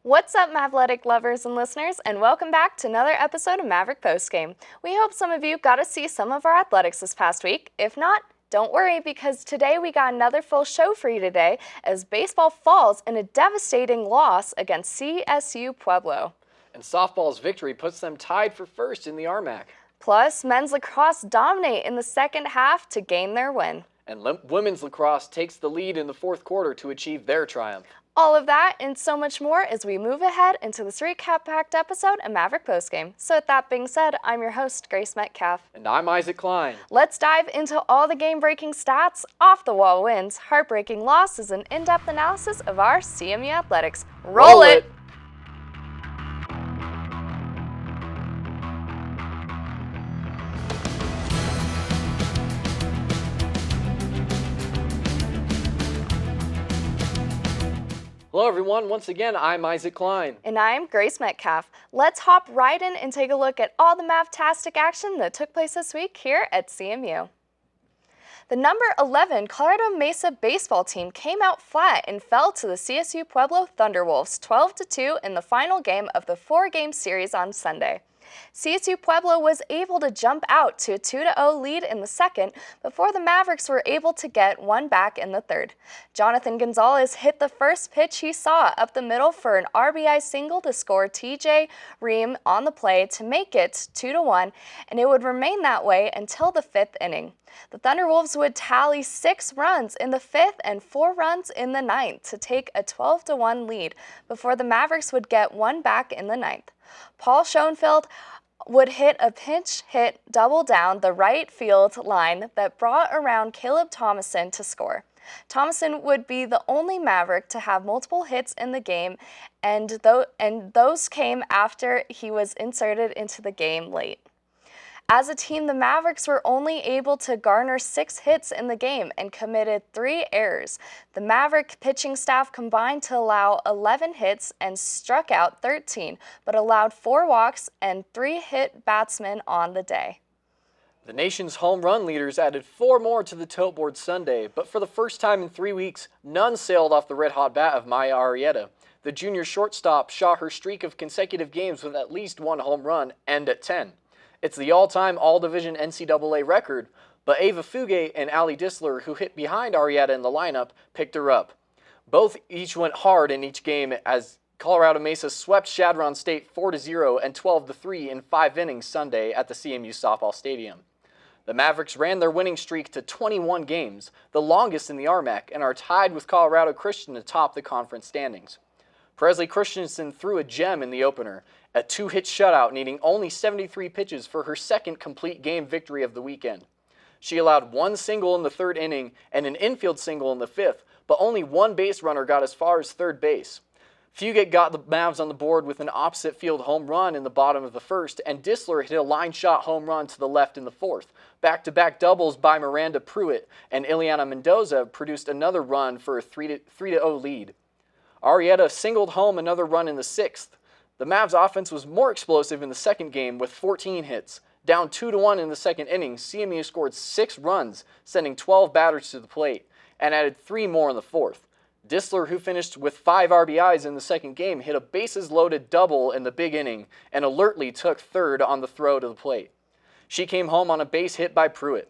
What's up, Mavletic lovers and listeners, and welcome back to another episode of Maverick Postgame. We hope some of you got to see some of our athletics this past week. If not, don't worry, because today we got another full show for you today as baseball falls in a devastating loss against CSU Pueblo. And softball's victory puts them tied for first in the RMAC. Plus, men's lacrosse dominate in the second half to gain their win. And women's lacrosse takes the lead in the fourth quarter to achieve their triumph. All of that and so much more as we move ahead into this recap-packed episode of Maverick Postgame. So with that being said, I'm your host, Grace Metcalf. And I'm Isaac Klein. Let's dive into all the game-breaking stats, off-the-wall wins, heartbreaking losses, and in-depth analysis of our CMU athletics. Roll it! Hello everyone, once again, I'm Isaac Klein. And I'm Grace Metcalf. Let's hop right in and take a look at all the Mavtastic action that took place this week here at CMU. The number 11 Colorado Mesa baseball team came out flat and fell to the CSU Pueblo Thunderwolves 12-2 in the final game of the 4-game series on Sunday. CSU Pueblo was able to jump out to a 2-0 lead in the second before the Mavericks were able to get one back in the third. Jonathan Gonzalez hit the first pitch he saw up the middle for an RBI single to score TJ Ream on the play to make it 2-1, and it would remain that way until the fifth inning. The Thunderwolves would tally 6 runs in the fifth and 4 runs in the ninth to take a 12-1 lead before the Mavericks would get one back in the ninth. Paul Schoenfeld would hit a pinch hit double down the right field line that brought around Caleb Thomason to score. Thomason would be the only Maverick to have multiple hits in the game, and those came after he was inserted into the game late. As a team, the Mavericks were only able to garner 6 hits in the game and committed 3 errors. The Maverick pitching staff combined to allow 11 hits and struck out 13, but allowed 4 walks and 3 hit batsmen on the day. The nation's home run leaders added 4 more to the tote board Sunday, but for the first time in 3 weeks, none sailed off the red-hot bat of Maya Arrieta. The junior shortstop shot her streak of consecutive games with at least 1 home run end at 10. It's the all-time all-division NCAA record, but Ava Fugate and Allie Disler, who hit behind Arrieta in the lineup, picked her up. Both each went hard in each game as Colorado Mesa swept Chadron State 4-0 and 12-3 in 5 innings Sunday at the CMU softball stadium. The Mavericks ran their winning streak to 21 games, the longest in the RMAC, and are tied with Colorado Christian atop the conference standings. Presley Christensen threw a gem in the opener, a 2-hit shutout needing only 73 pitches for her second complete game victory of the weekend. She allowed 1 single in the 3rd inning and an infield single in the 5th, but only 1 base runner got as far as 3rd base. Fugate got the Mavs on the board with an opposite field home run in the bottom of the 1st, and Disler hit a line shot home run to the left in the 4th. Back-to-back doubles by Miranda Pruitt and Ileana Mendoza produced another run for a 3-0 lead. Arrieta singled home another run in the 6th. The Mavs offense was more explosive in the second game with 14 hits. Down 2-1 in the second inning, CMU scored 6 runs, sending 12 batters to the plate, and added 3 more in the 4th. Disler, who finished with 5 RBIs in the second game, hit a bases-loaded double in the big inning and alertly took 3rd on the throw to the plate. She came home on a base hit by Pruitt.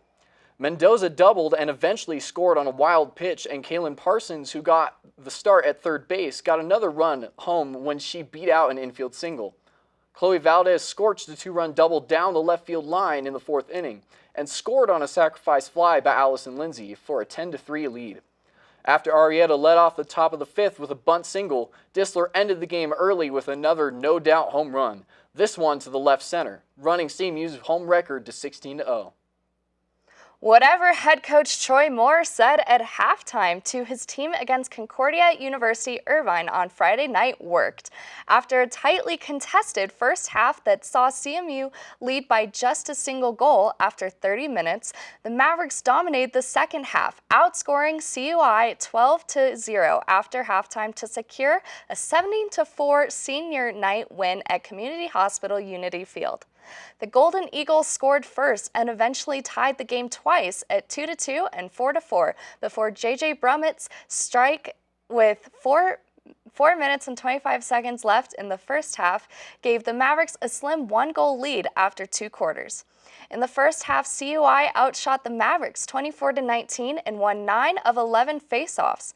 Mendoza doubled and eventually scored on a wild pitch, and Kaylin Parsons, who got the start at 3rd base, got another run home when she beat out an infield single. Chloe Valdez scorched a 2-run double down the left field line in the 4th inning and scored on a sacrifice fly by Allison Lindsay for a 10-3 lead. After Arrieta led off the top of the 5th with a bunt single, Disler ended the game early with another no-doubt home run, this one to the left center, running CMU's home record to 16-0. Whatever head coach Troy Moore said at halftime to his team against Concordia University Irvine on Friday night worked. After a tightly contested first half that saw CMU lead by just a single goal after 30 minutes, the Mavericks dominated the second half, outscoring CUI 12-0 after halftime to secure a 17-4 senior night win at Community Hospital Unity Field. The Golden Eagles scored first and eventually tied the game twice at 2-2 and 4-4 before J.J. Brummett's strike with 4 4 minutes and 25 seconds left in the first half gave the Mavericks a slim 1-goal lead after 2 quarters. In the first half, CUI outshot the Mavericks 24-19 and won 9 of 11 faceoffs.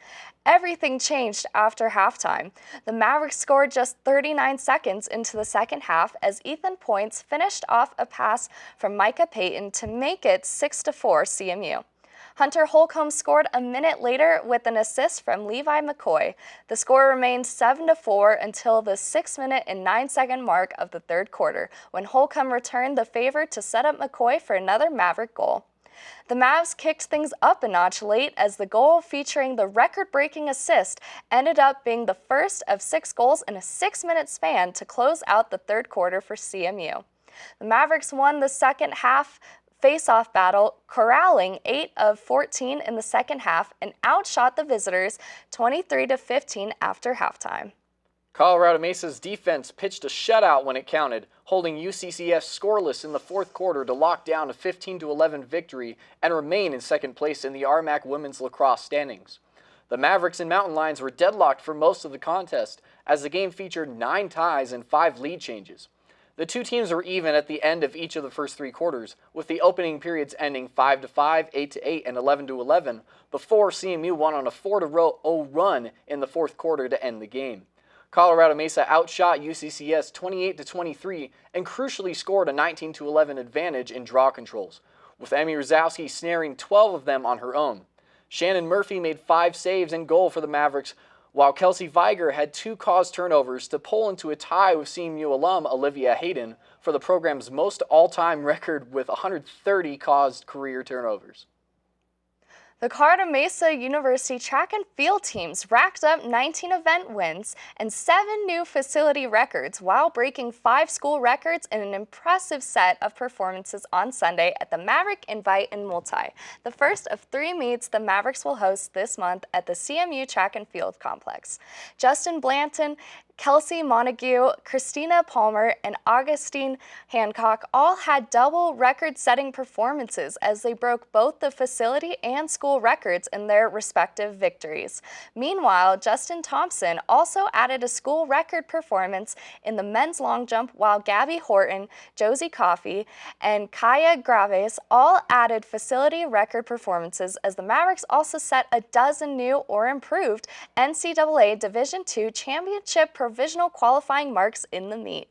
Everything changed after halftime. The Mavericks scored just 39 seconds into the second half as Ethan Points finished off a pass from Micah Payton to make it 6-4 CMU. Hunter Holcomb scored a minute later with an assist from Levi McCoy. The score remained 7-4 until the 6-minute and 9-second mark of the third quarter, when Holcomb returned the favor to set up McCoy for another Maverick goal. The Mavs kicked things up a notch late as the goal featuring the record-breaking assist ended up being the first of 6 goals in a 6-minute span to close out the third quarter for CMU. The Mavericks won the second half face-off battle, corralling 8 of 14 in the second half and outshot the visitors 23-15 after halftime. Colorado Mesa's defense pitched a shutout when it counted, holding UCCS scoreless in the fourth quarter to lock down a 15-11 victory and remain in second place in the RMAC women's lacrosse standings. The Mavericks and Mountain Lions were deadlocked for most of the contest, as the game featured 9 ties and 5 lead changes. The two teams were even at the end of each of the first 3 quarters, with the opening periods ending 5-5, 8-8, and 11-11, before CMU won on a 4-0 run in the fourth quarter to end the game. Colorado Mesa outshot UCCS 28-23 and crucially scored a 19-11 advantage in draw controls, with Emmy Rosowski snaring 12 of them on her own. Shannon Murphy made 5 saves and goal for the Mavericks, while Kelsey Viger had 2 caused turnovers to pull into a tie with CMU alum Olivia Hayden for the program's most all-time record with 130 caused career turnovers. The Colorado Mesa University track and field teams racked up 19 event wins and 7 new facility records while breaking 5 school records in an impressive set of performances on Sunday at the Maverick Invite and Multi, the first of 3 meets the Mavericks will host this month at the CMU Track and Field Complex. Justin Blanton, Kelsey Montague, Christina Palmer, and Augustine Hancock all had double record-setting performances as they broke both the facility and school records in their respective victories. Meanwhile, Justin Thompson also added a school record performance in the men's long jump, while Gabby Horton, Josie Coffey, and Kaya Graves all added facility record performances as the Mavericks also set a dozen new or improved NCAA Division II championship provisional qualifying marks in the meet.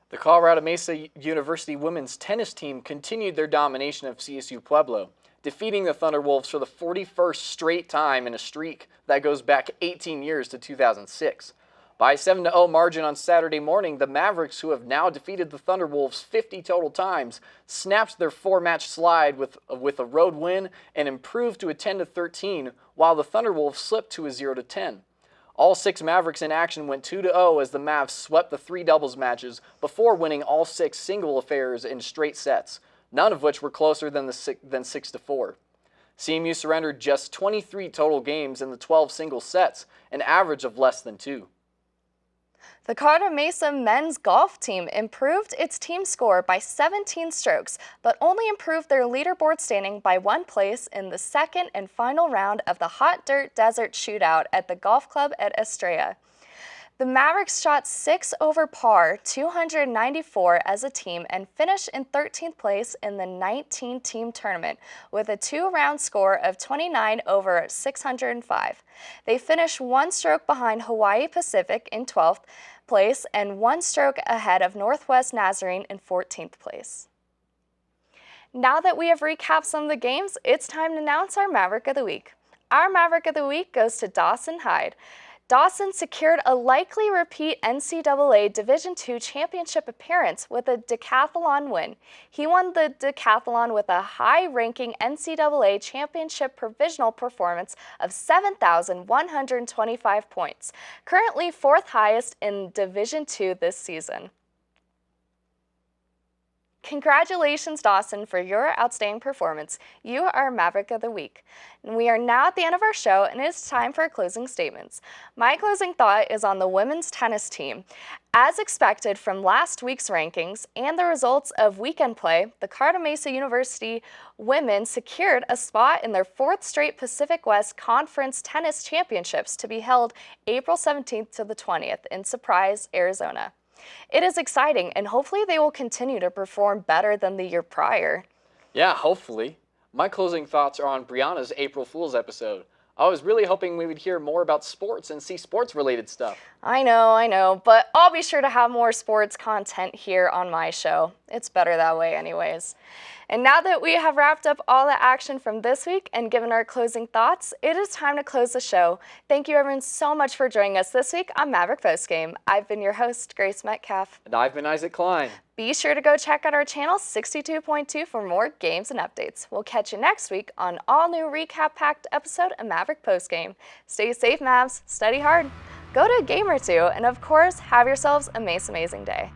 The Colorado Mesa University women's tennis team continued their domination of CSU Pueblo, defeating the Thunderwolves for the 41st straight time in a streak that goes back 18 years to 2006. By a 7-0 margin on Saturday morning, the Mavericks, who have now defeated the Thunderwolves 50 total times, snapped their 4-match slide with a road win and improved to a 10-13, while the Thunderwolves slipped to a 0-10. All 6 Mavericks in action went 2-0 as the Mavs swept the 3 doubles matches before winning all 6 single affairs in straight sets, none of which were closer than 6-4. CMU surrendered just 23 total games in the 12 single sets, an average of less than 2. The Colorado Mesa men's golf team improved its team score by 17 strokes, but only improved their leaderboard standing by 1 place in the second and final round of the Hot Dirt Desert Shootout at the golf club at Estrella. The Mavericks shot 6 over par, 294 as a team, and finished in 13th place in the 19-team tournament with a 2-round score of 29 over 605. They finished 1 stroke behind Hawaii Pacific in 12th place and 1 stroke ahead of Northwest Nazarene in 14th place. Now that we have recapped some of the games, it's time to announce our Maverick of the Week. Our Maverick of the Week goes to Dawson Hyde. Dawson secured a likely repeat NCAA Division II championship appearance with a decathlon win. He won the decathlon with a high-ranking NCAA championship provisional performance of 7,125 points, currently 4th highest in Division II this season. Congratulations, Dawson, for your outstanding performance. You are Maverick of the Week. And we are now at the end of our show, and it is time for closing statements. My closing thought is on the women's tennis team. As expected from last week's rankings and the results of weekend play, the Colorado Mesa University women secured a spot in their 4th straight Pacific West Conference Tennis Championships to be held April 17th to the 20th in Surprise, Arizona. It is exciting, and hopefully they will continue to perform better than the year prior. Yeah, hopefully. My closing thoughts are on Brianna's April Fool's episode. I was really hoping we would hear more about sports and see sports-related stuff. I know, but I'll be sure to have more sports content here on my show. It's better that way anyways. And now that we have wrapped up all the action from this week and given our closing thoughts, it is time to close the show. Thank you everyone so much for joining us this week on Maverick Postgame. I've been your host, Grace Metcalf. And I've been Isaac Klein. Be sure to go check out our channel 62.2 for more games and updates. We'll catch you next week on all-new recap-packed episode of Maverick Postgame. Stay safe, Mavs. Study hard. Go to a game or two, and of course, have yourselves a most amazing day.